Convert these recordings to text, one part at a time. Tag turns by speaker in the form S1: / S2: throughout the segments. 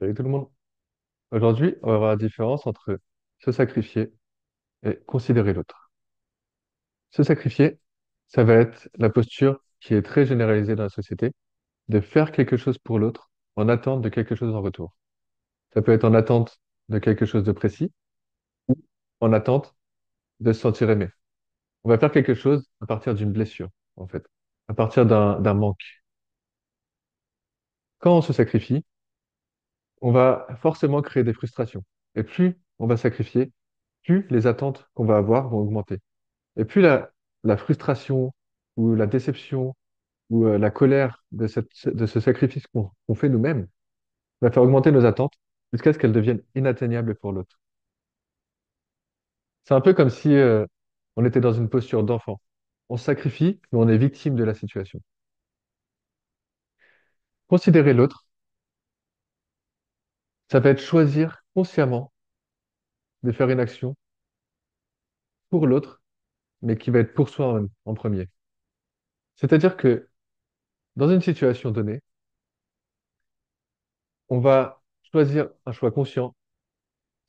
S1: Salut tout le monde. Aujourd'hui, on va voir la différence entre se sacrifier et considérer l'autre. Se sacrifier, ça va être la posture qui est très généralisée dans la société, de faire quelque chose pour l'autre en attente de quelque chose en retour. Ça peut être en attente de quelque chose de précis ou en attente de se sentir aimé. On va faire quelque chose à partir d'une blessure, en fait, à partir d'un manque. Quand on se sacrifie, on va forcément créer des frustrations. Et plus on va sacrifier, plus les attentes qu'on va avoir vont augmenter. Et puis la frustration ou la déception ou la colère de ce sacrifice qu'on fait nous-mêmes va faire augmenter nos attentes jusqu'à ce qu'elles deviennent inatteignables pour l'autre. C'est un peu comme si on était dans une posture d'enfant. On se sacrifie, mais on est victime de la situation. Considérer l'autre, ça va être choisir consciemment de faire une action pour l'autre, mais qui va être pour soi en premier. C'est-à-dire que dans une situation donnée, on va choisir un choix conscient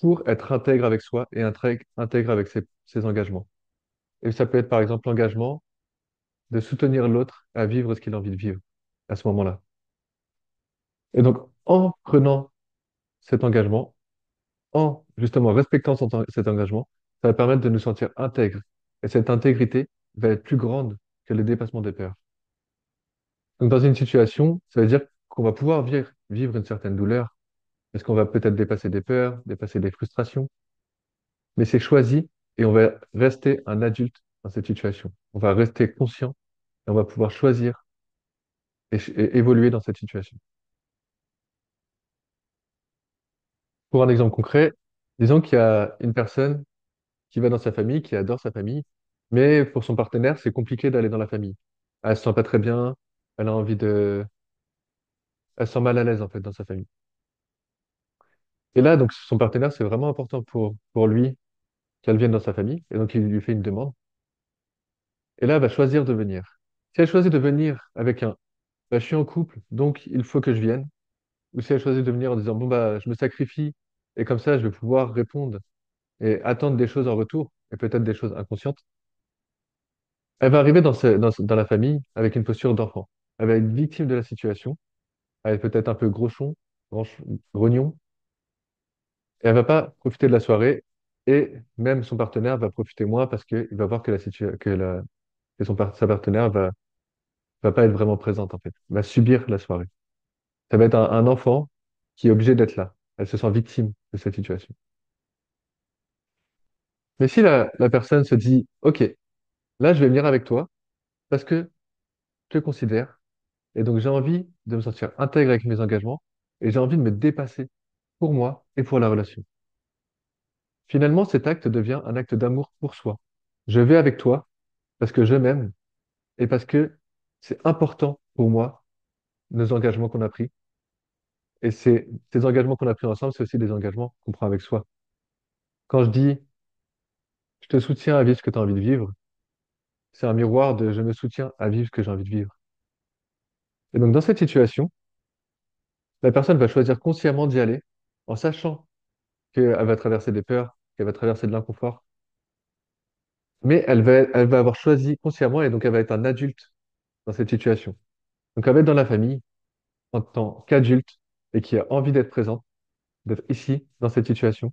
S1: pour être intègre avec soi et intègre avec ses engagements. Et ça peut être par exemple l'engagement de soutenir l'autre à vivre ce qu'il a envie de vivre à ce moment-là. Et donc, en prenant cet engagement, en justement respectant cet engagement, ça va permettre de nous sentir intègres. Et cette intégrité va être plus grande que le dépassement des peurs. Donc, dans une situation, ça veut dire qu'on va pouvoir vivre une certaine douleur, parce qu'on va peut-être dépasser des peurs, dépasser des frustrations, mais c'est choisi et on va rester un adulte dans cette situation. On va rester conscient et on va pouvoir choisir et évoluer dans cette situation. Pour un exemple concret, disons qu'il y a une personne qui va dans sa famille, qui adore sa famille, mais pour son partenaire, c'est compliqué d'aller dans la famille. Elle se sent pas très bien, elle a envie de, elle se sent mal à l'aise en fait dans sa famille. Et là, donc son partenaire, c'est vraiment important pour lui qu'elle vienne dans sa famille, et donc il lui fait une demande. Et là, elle va choisir de venir. Si elle choisit de venir avec un, bah, je suis en couple, donc il faut que je vienne, ou si elle choisit de venir en disant, bon, bah, je me sacrifie, et comme ça, je vais pouvoir répondre et attendre des choses en retour, et peut-être des choses inconscientes, elle va arriver dans la famille avec une posture d'enfant. Elle va être victime de la situation, elle est peut-être un peu gronch- grognon, et elle va pas profiter de la soirée, et même son partenaire va profiter moins parce qu'il va voir que, sa partenaire va pas être vraiment présente, en fait, va subir la soirée. Ça va être un enfant qui est obligé d'être là. Elle se sent victime de cette situation. Mais si la personne se dit, OK, là, je vais venir avec toi parce que je te considère et donc j'ai envie de me sentir intègre avec mes engagements et j'ai envie de me dépasser pour moi et pour la relation. Finalement, cet acte devient un acte d'amour pour soi. Je vais avec toi parce que je m'aime et parce que c'est important pour moi, nos engagements qu'on a pris. Et ces engagements qu'on a pris ensemble, c'est aussi des engagements qu'on prend avec soi. Quand je dis, je te soutiens à vivre ce que tu as envie de vivre, c'est un miroir de je me soutiens à vivre ce que j'ai envie de vivre. Et donc, dans cette situation, la personne va choisir consciemment d'y aller en sachant qu'elle va traverser des peurs, qu'elle va traverser de l'inconfort, mais elle va avoir choisi consciemment et donc elle va être un adulte dans cette situation. Donc, elle va être dans la famille en tant qu'adulte et qui a envie d'être présente, d'être ici, dans cette situation.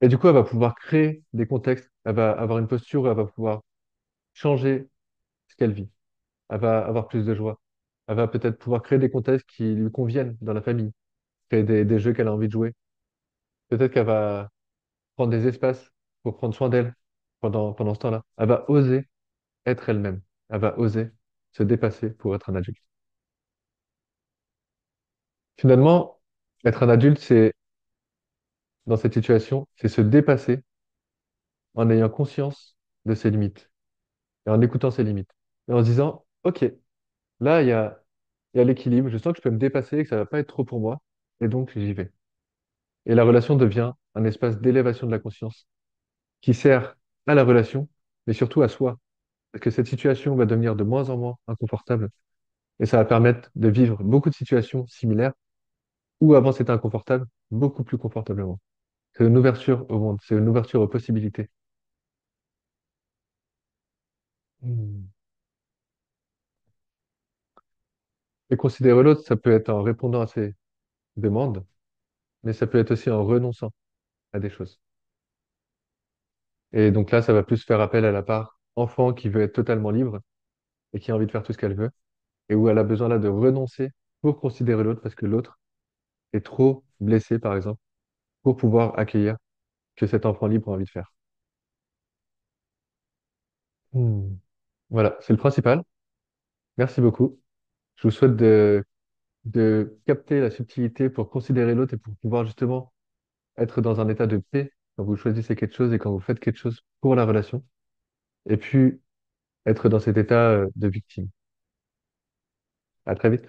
S1: Et du coup, elle va pouvoir créer des contextes, elle va avoir une posture où elle va pouvoir changer ce qu'elle vit. Elle va avoir plus de joie. Elle va peut-être pouvoir créer des contextes qui lui conviennent dans la famille, créer des jeux qu'elle a envie de jouer. Peut-être qu'elle va prendre des espaces pour prendre soin d'elle pendant ce temps-là. Elle va oser être elle-même. Elle va oser se dépasser pour être un adulte. Finalement, être un adulte, c'est, dans cette situation, c'est se dépasser en ayant conscience de ses limites et en écoutant ses limites. Et en se disant, OK, là, il y a l'équilibre, je sens que je peux me dépasser et que ça va pas être trop pour moi, et donc j'y vais. Et la relation devient un espace d'élévation de la conscience qui sert à la relation, mais surtout à soi. Parce que cette situation va devenir de moins en moins inconfortable et ça va permettre de vivre beaucoup de situations similaires où avant c'était inconfortable, beaucoup plus confortablement. C'est une ouverture au monde, c'est une ouverture aux possibilités. Hmm. Et considérer l'autre, ça peut être en répondant à ses demandes, mais ça peut être aussi en renonçant à des choses. Et donc là, ça va plus faire appel à la part enfant qui veut être totalement libre et qui a envie de faire tout ce qu'elle veut, et où elle a besoin là de renoncer pour considérer l'autre parce que l'autre est trop blessé, par exemple, pour pouvoir accueillir que cet enfant libre a envie de faire. Hmm. Voilà, c'est le principal. Merci beaucoup. Je vous souhaite de capter la subtilité pour considérer l'autre et pour pouvoir justement être dans un état de paix quand vous choisissez quelque chose et quand vous faites quelque chose pour la relation. Et puis, être dans cet état de victime. À très vite.